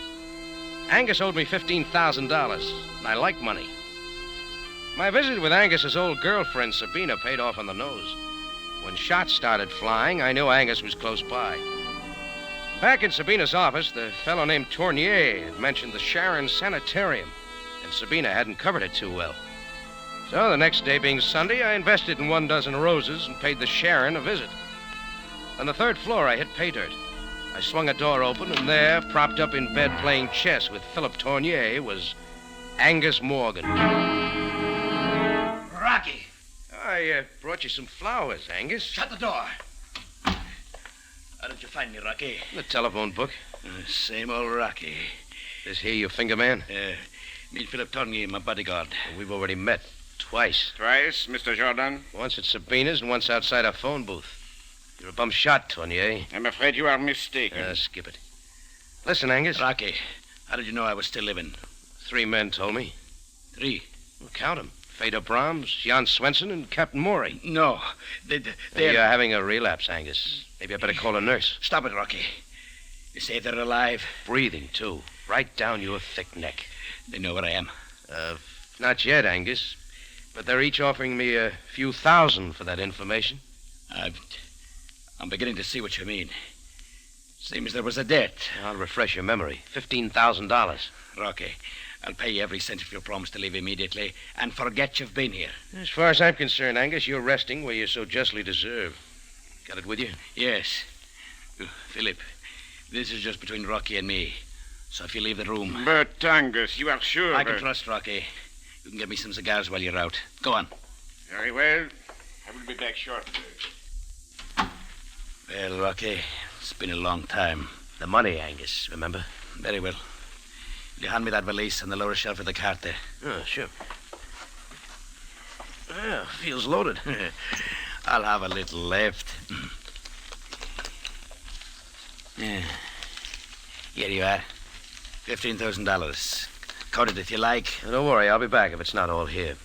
Angus owed me $15,000, and I like money. My visit with Angus's old girlfriend, Sabina, paid off on the nose. When shots started flying, I knew Angus was close by. Back in Sabina's office, the fellow named Tournier had mentioned the Sharon Sanitarium, and Sabina hadn't covered it too well. So the next day being Sunday, I invested in 12 roses and paid the Sharon a visit. On the 3rd floor, I hit pay dirt. I swung a door open, and there, propped up in bed playing chess with Philip Tournier, was Angus Morgan. Rocky! I brought you some flowers, Angus. Shut the door. How did you find me, Rocky? In the telephone book. Same old Rocky. This here your finger man? Me Philip Tournier, my bodyguard. We've already met. Twice. Twice, Mr. Jordan? Once at Sabina's and once outside our phone booth. You're a bum shot, Tournier. I'm afraid you are mistaken. Skip it. Listen, Angus. Rocky, how did you know I was still living? 3 men told me. 3? Well, count them. Fedor Brahms, Jan Swenson, and Captain Morey. No. You're having a relapse, Angus. Maybe I better call a nurse. Stop it, Rocky. You say they're alive? Breathing, too. Right down your thick neck. They know where I am? Not yet, Angus. But they're each offering me a few thousand for that information. I'm beginning to see what you mean. Seems there was a debt. I'll refresh your memory. $15,000. Rocky, I'll pay you every cent if you promise to leave immediately and forget you've been here. As far as I'm concerned, Angus, you're resting where you so justly deserve. Got it with you? Yes. Philip, this is just between Rocky and me. So if you leave the room... But, Angus, you are sure I can trust Rocky. You can get me some cigars while you're out. Go on. Very well. I will be back shortly. Well, Rocky, it's been a long time. The money, Angus, remember? Very well. Will you hand me that valise on the lower shelf of the cart there? Oh, sure. Yeah, feels loaded. I'll have a little left. Yeah. Here you are. $15,000. Count it if you like. Don't worry, I'll be back if it's not all here.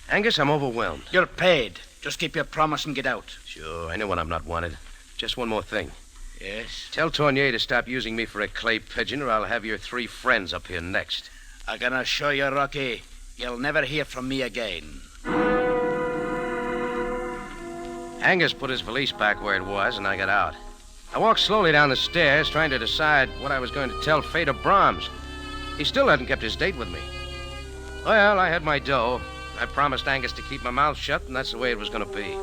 Angus, I'm overwhelmed. You're paid. Just keep your promise and get out. Sure, I know when I'm not wanted. Just one more thing. Yes? Tell Tournier to stop using me for a clay pigeon, or I'll have your 3 friends up here next. I'm gonna show you, Rocky. You'll never hear from me again. Angus put his valise back where it was, and I got out. I walked slowly down the stairs, trying to decide what I was going to tell Fedor Brahms. He still hadn't kept his date with me. Well, I had my dough. I promised Angus to keep my mouth shut, and that's the way it was going to be.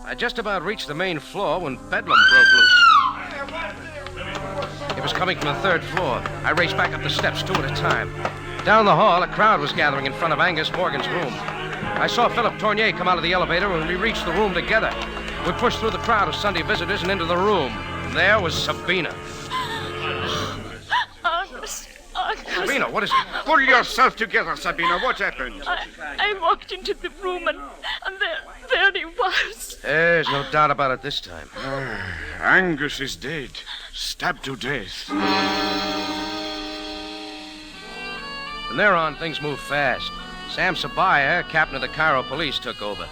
I just about reached the main floor when bedlam broke loose. It was coming from the third floor. I raced back up the steps, two at a time. Down the hall, a crowd was gathering in front of Angus Morgan's room. I saw Philip Tournier come out of the elevator, and we reached the room together. We pushed through the crowd of Sunday visitors and into the room. And there was Sabina. Angus. Sabina, what is it? Pull yourself together, Sabina. What happened? I walked into the room and there he was. There's no doubt about it this time. Angus is dead. Stabbed to death. From there on, things moved fast. Sam Sabaya, captain of the Cairo police, took over.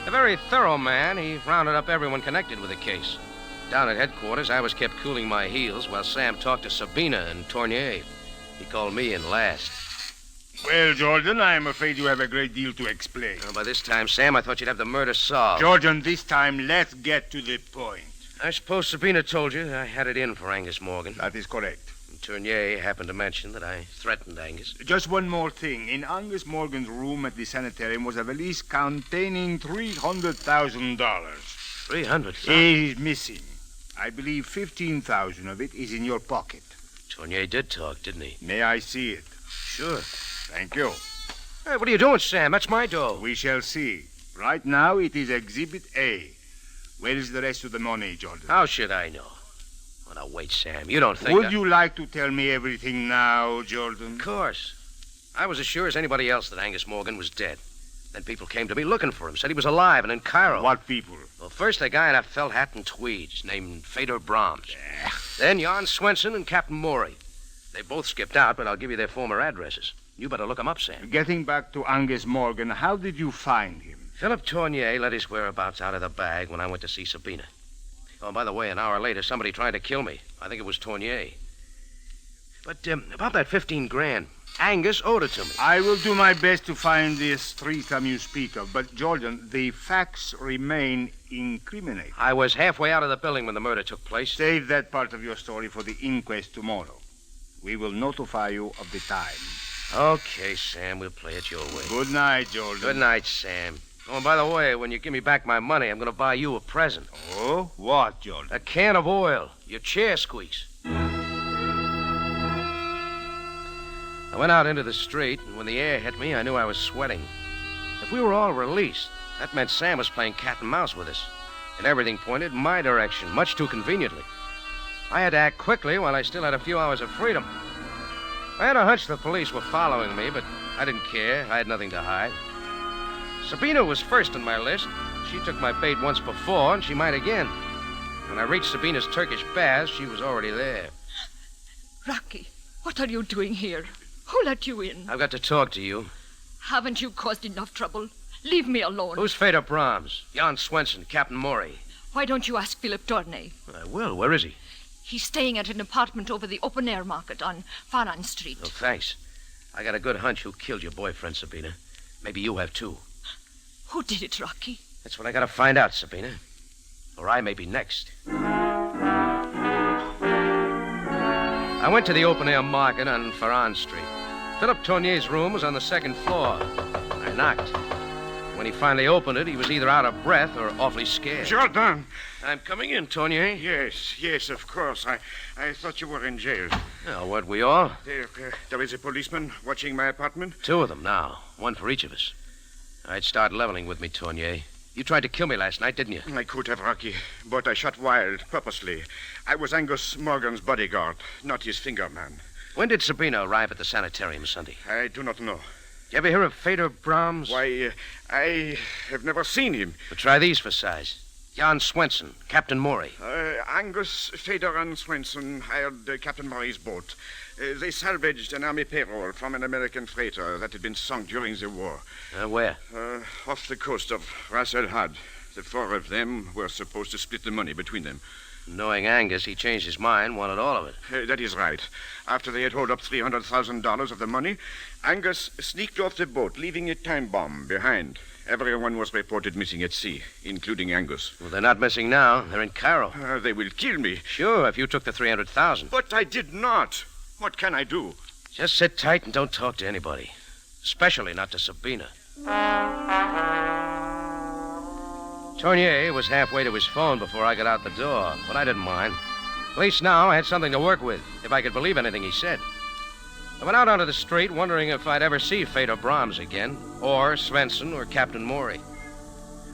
A very thorough man, he rounded up everyone connected with the case. Down at headquarters, I was kept cooling my heels while Sam talked to Sabina and Tournier. He called me in last. Well, Jordan, I'm afraid you have a great deal to explain. Well, by this time, Sam, I thought you'd have the murder solved. Jordan, this time, let's get to the point. I suppose Sabina told you I had it in for Angus Morgan. That is correct. And Tournier happened to mention that I threatened Angus. Just one more thing. In Angus Morgan's room at the sanitarium was a valise containing $300,000. $300,000? It is missing. I believe $15,000 of it is in your pocket. Tournier did talk, didn't he? May I see it? Sure. Thank you. Hey, what are you doing, Sam? That's my dough. We shall see. Right now, it is Exhibit A. Where is the rest of the money, Jordan? How should I know? Well, now, wait, Sam. You don't think Would you like to tell me everything now, Jordan? Of course. I was as sure as anybody else that Angus Morgan was dead. Then people came to me looking for him, said he was alive and in Cairo. What people? Well, first a guy in a felt hat and tweeds named Fedor Brahms. Then Jan Swenson and Captain Morey. They both skipped out, but I'll give you their former addresses. You better look them up, Sam. Getting back to Angus Morgan, how did you find him? Philip Tournier let his whereabouts out of the bag when I went to see Sabina. Oh, and by the way, an hour later, somebody tried to kill me. I think it was Tournier. But about that $15,000, Angus owed it to me. I will do my best to find this threesome you speak of, but, Jordan, the facts remain incriminating. I was halfway out of the building when the murder took place. Save that part of your story for the inquest tomorrow. We will notify you of the time. Okay, Sam, we'll play it your way. Good night, Jordan. Good night, Sam. Oh, and by the way, when you give me back my money, I'm going to buy you a present. Oh? What, Jordan? A can of oil. Your chair squeaks. I went out into the street, and when the air hit me, I knew I was sweating. If we were all released, that meant Sam was playing cat and mouse with us. And everything pointed my direction, much too conveniently. I had to act quickly while I still had a few hours of freedom. I had a hunch the police were following me, but I didn't care. I had nothing to hide. Sabina was first on my list. She took my bait once before, and she might again. When I reached Sabina's Turkish baths, she was already there. Rocky, what are you doing here? Who let you in? I've got to talk to you. Haven't you caused enough trouble? Leave me alone. Who's Fedor Brahms? Jan Swenson, Captain Morey. Why don't you ask Philip Tournay? I will. Where is he? He's staying at an apartment over the open-air market on Faran Street. Oh, thanks. I got a good hunch who killed your boyfriend, Sabina. Maybe you have, too. Who did it, Rocky? That's what I gotta find out, Sabina. Or I may be next. I went to the open-air market on Faran Street. Philip Tournier's room was on the second floor. I knocked. When he finally opened it, he was either out of breath or awfully scared. Jordan! I'm coming in, Tournier. Yes, of course. I thought you were in jail. Oh, weren't we all? There is a policeman watching my apartment. Two of them now. One for each of us. All right, start leveling with me, Tournier. You tried to kill me last night, didn't you? I could have, Rocky, but I shot wild, purposely. I was Angus Morgan's bodyguard, not his finger man. When did Sabina arrive at the sanitarium Sunday? I do not know. You ever hear of Fedor Brahms? Why, I have never seen him. But try these for size. Jan Swenson, Captain Morey. Angus, Fedor, and Swenson hired Captain Morey's boat. They salvaged an army payroll from an American freighter that had been sunk during the war. Where? Off the coast of Ras El Had. The four of them were supposed to split the money between them. Knowing Angus, he changed his mind, wanted all of it. That is right. After they had hauled up $300,000 of the money, Angus sneaked off the boat, leaving a time bomb behind. Everyone was reported missing at sea, including Angus. Well, they're not missing now. They're in Cairo. They will kill me. Sure, if you took the $300,000. But I did not. What can I do? Just sit tight and don't talk to anybody. Especially not to Sabina. Tournier was halfway to his phone before I got out the door, but I didn't mind. At least now I had something to work with, if I could believe anything he said. I went out onto the street wondering if I'd ever see Feder Brahms again, or Svensson, or Captain Morey.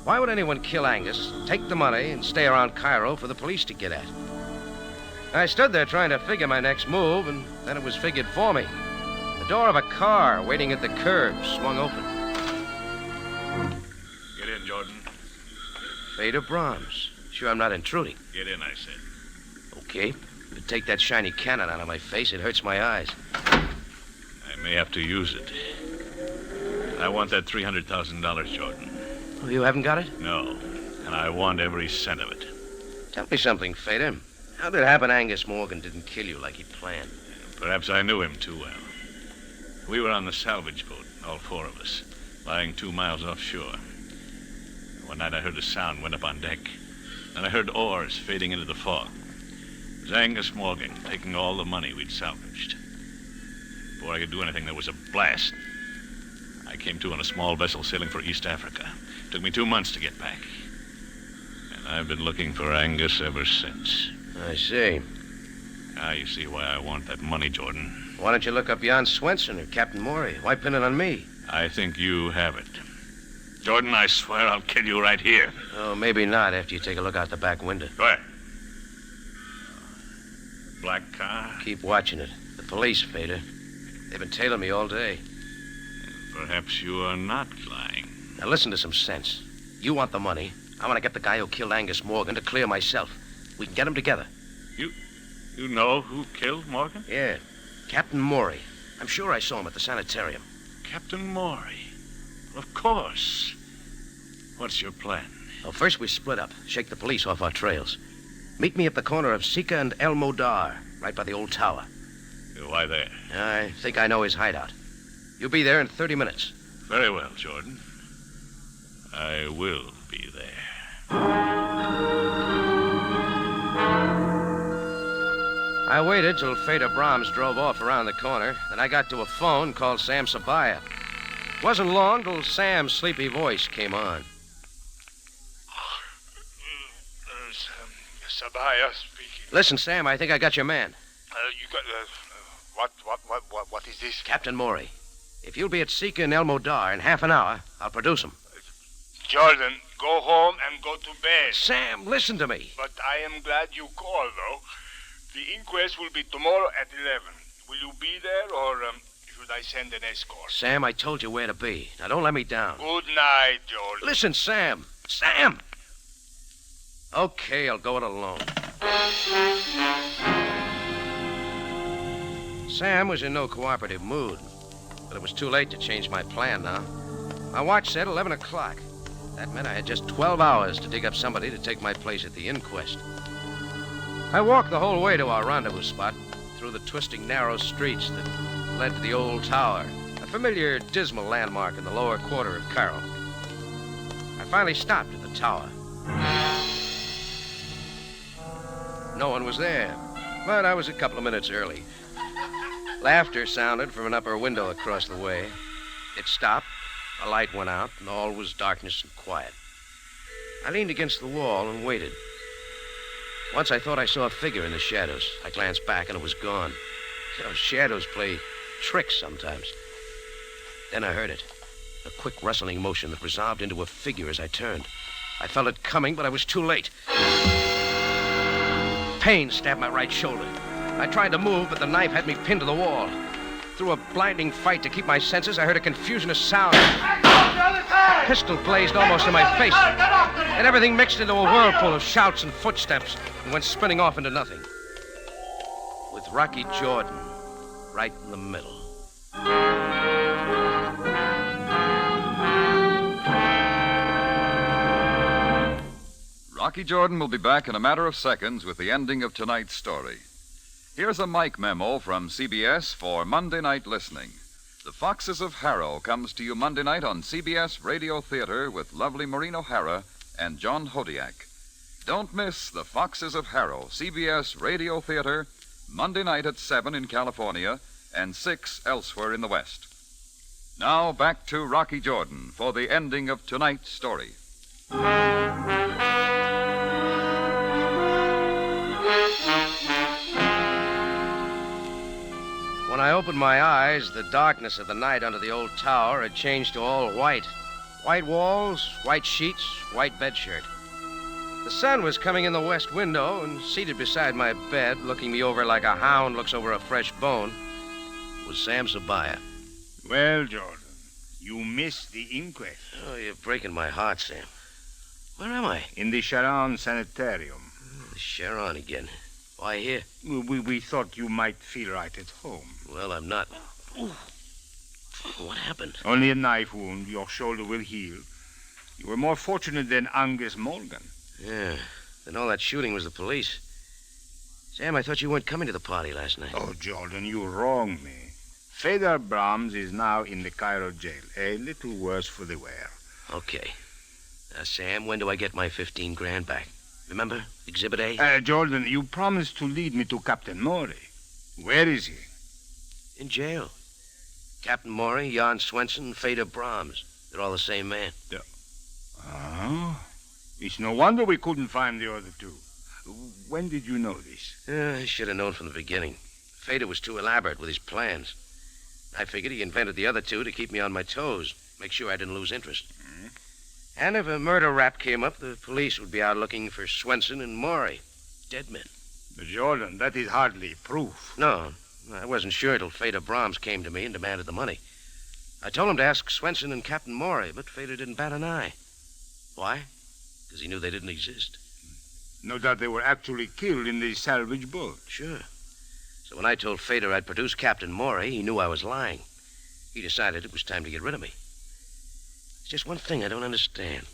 Why would anyone kill Angus, take the money, and stay around Cairo for the police to get at? I stood there trying to figure my next move, and then it was figured for me. The door of a car waiting at the curb swung open. Get in, Jordan. Feder Brahms. Sure I'm not intruding. Get in, I said. Okay. But take that shiny cannon out of my face. It hurts my eyes. I may have to use it. I want that $300,000, Jordan. Oh, you haven't got it? No. And I want every cent of it. Tell me something, Feder. How did it happen Angus Morgan didn't kill you like he planned? Perhaps I knew him too well. We were on the salvage boat, all four of us, lying 2 miles offshore. One night I heard a sound went up on deck, and I heard oars fading into the fog. It was Angus Morgan taking all the money we'd salvaged. Before I could do anything, there was a blast. I came to on a small vessel sailing for East Africa. It took me 2 months to get back. And I've been looking for Angus ever since. I see. Now you see why I want that money, Jordan. Why don't you look up Jan Svensson or Captain Morey? Why pin it on me? I think you have it. Jordan, I swear I'll kill you right here. Oh, maybe not after you take a look out the back window. Where? Black car? Keep watching it. The police, Feder. They've been tailing me all day. Perhaps you are not lying. Now listen to some sense. You want the money. I want to get the guy who killed Angus Morgan to clear myself. We can get them together. You know who killed Morgan? Yeah. Captain Morey. I'm sure I saw him at the sanitarium. Captain Morey? Of course. What's your plan? Well, first we split up, shake the police off our trails. Meet me at the corner of Sika and El Modar, right by the old tower. Why there? I think I know his hideout. You'll be there in 30 minutes. Very well, Jordan. I will be there. I waited till Feder Brahms drove off around the corner. Then I got to a phone, called Sam Sabaya. It wasn't long till Sam's sleepy voice came on. Sabaya speaking. Listen, Sam, I think I got your man. You got... What is this? Captain Morey. If you'll be at Sika and El Modar in half an hour, I'll produce him. Jordan, go home and go to bed. Sam, listen to me. But I am glad you called, though. The inquest will be tomorrow at 11. Will you be there, or should I send an escort? Sam, I told you where to be. Now, don't let me down. Good night, Jordan. Listen, Sam. Sam! Okay, I'll go it alone. Sam was in no cooperative mood, but it was too late to change my plan now. My watch said 11 o'clock. That meant I had just 12 hours to dig up somebody to take my place at the inquest. I walked the whole way to our rendezvous spot, through the twisting, narrow streets that led to the old tower, a familiar, dismal landmark in the lower quarter of Cairo. I finally stopped at the tower. No one was there, but I was a couple of minutes early. Laughter sounded from an upper window across the way. It stopped, a light went out, and all was darkness and quiet. I leaned against the wall and waited. Once I thought I saw a figure in the shadows. I glanced back and it was gone. Those shadows play tricks sometimes. Then I heard it. A quick rustling motion that resolved into a figure as I turned. I felt it coming, but I was too late. Pain stabbed my right shoulder. I tried to move, but the knife had me pinned to the wall. Through a blinding fight to keep my senses, I heard a confusion of sound. A pistol blazed almost in my face, and everything mixed into a whirlpool of shouts and footsteps and went spinning off into nothing. With Rocky Jordan right in the middle. Rocky Jordan will be back in a matter of seconds with the ending of tonight's story. Here's a mic memo from CBS for Monday night listening. The Foxes of Harrow comes to you Monday night on CBS Radio Theater with lovely Maureen O'Hara and John Hodiak. Don't miss The Foxes of Harrow, CBS Radio Theater, Monday night at 7 in California and 6 elsewhere in the West. Now back to Rocky Jordan for the ending of tonight's story. When I opened my eyes, the darkness of the night under the old tower had changed to all white. White walls, white sheets, white bedshirt. The sun was coming in the west window, and seated beside my bed, looking me over like a hound looks over a fresh bone, was Sam Sabaya. Well, Jordan, you missed the inquest. Oh, you're breaking my heart, Sam. Where am I? In the Sharon Sanitarium. The Sharon again. Why here? We thought you might feel right at home. Well, I'm not. Ooh. What happened? Only a knife wound. Your shoulder will heal. You were more fortunate than Angus Morgan. Yeah. Then all that shooting was the police. Sam, I thought you weren't coming to the party last night. Oh, Jordan, you wronged me. Fedor Brahms is now in the Cairo jail. A little worse for the wear. Okay. Now, Sam, when do I get my 15 grand back? Remember? Exhibit A? Jordan, you promised to lead me to Captain Maury. Where is he? In jail. Captain Maury, Jan Swenson, Fedor Brahms. They're all the same man. Oh? It's no wonder we couldn't find the other two. When did you know this? I should have known from the beginning. Fedor was too elaborate with his plans. I figured he invented the other two to keep me on my toes, make sure I didn't lose interest. Mm-hmm. And if a murder rap came up, the police would be out looking for Swenson and Maury. Dead men. But Jordan, that is hardly proof. No, I wasn't sure till Fedor Brahms came to me and demanded the money. I told him to ask Swenson and Captain Maury, but Fedor didn't bat an eye. Why? Because he knew they didn't exist. No doubt they were actually killed in the salvage boat. Sure. So when I told Fedor I'd produce Captain Maury, he knew I was lying. He decided it was time to get rid of me. There's just one thing I don't understand.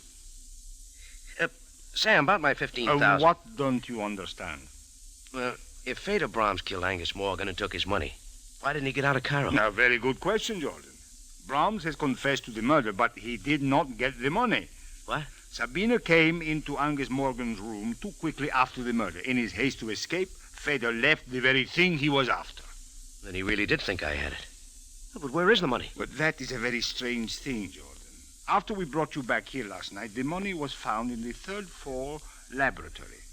Sam, about my 15,000. What don't you understand? Well, if Fedor Brahms killed Angus Morgan and took his money, why didn't he get out of Cairo? A very good question, Jordan. Brahms has confessed to the murder, but he did not get the money. What? Sabina came into Angus Morgan's room too quickly after the murder. In his haste to escape, Fedor left the very thing he was after. Then he really did think I had it. Oh, but where is the money? But that is a very strange thing, Jordan. After we brought you back here last night, the money was found in the third floor laboratory.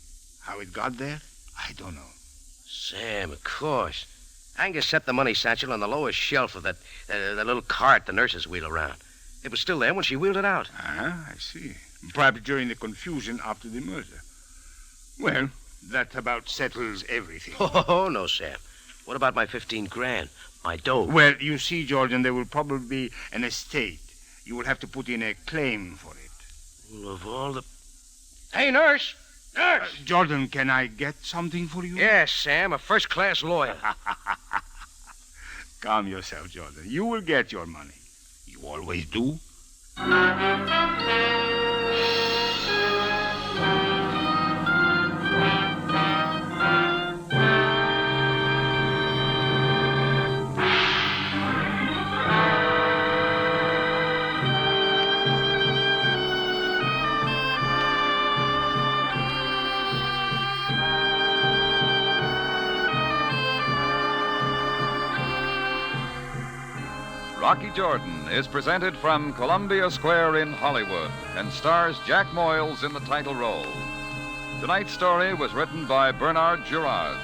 How it got there, I don't know. Sam, of course. Angus set the money satchel on the lowest shelf of that little cart the nurses wheel around. It was still there when she wheeled it out. Ah, I see. Perhaps during the confusion after the murder. Well, that about settles everything. Oh, no, Sam. What about my 15 grand? My dough? Well, you see, Jordan, there will probably be an estate. You will have to put in a claim for it. Well, of all the... Hey, nurse! Nurse! Jordan, can I get something for you? Yes, Sam, a first-class lawyer. Calm yourself, Jordan. You will get your money. You always do. Rocky Jordan is presented from Columbia Square in Hollywood and stars Jack Moyles in the title role. Tonight's story was written by Bernard Girard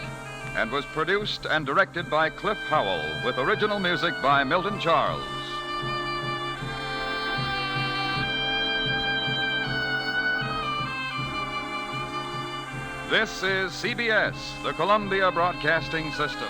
and was produced and directed by Cliff Howell with original music by Milton Charles. This is CBS, the Columbia Broadcasting System.